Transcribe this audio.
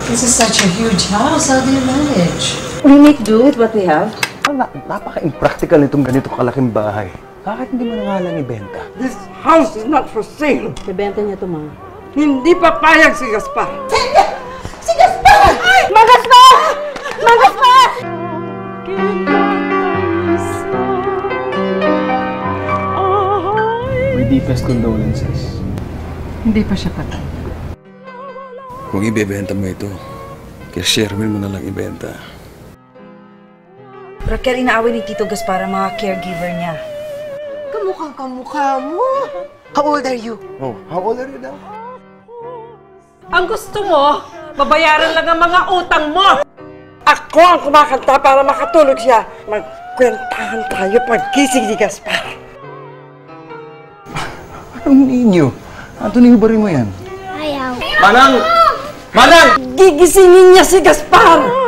This is such a huge house. How do you manage? We make do with what we have. Napaka-impractical nitong ganito kalaking bahay. Bakit hindi mo na nga lang ibenta? This house is not for sale. Ibenta niya ito, ma. Hindi papayag si Gaspar. Si Gaspar! Mang Gaspar! Mang Gaspar! My deepest condolences. Hindi pa siya patay. Kung ibebenta mo ito, kaya Sherwin mo na lang ibenta. Raquel, inaaway ni Tito Gaspar ang mga caregiver niya. Kamukha mo. How old are you? Oh, how old are you now? Ang gusto mo, babayaran lang ang mga utang mo! Ako ang kumakanta para makatulog siya. Magkwentahan tayo pagkising ni Gaspar. Anong ninyo? Anthony, hubarin mo yan. Ayaw. Manang! Manang! Gigisingin niya si Gaspar!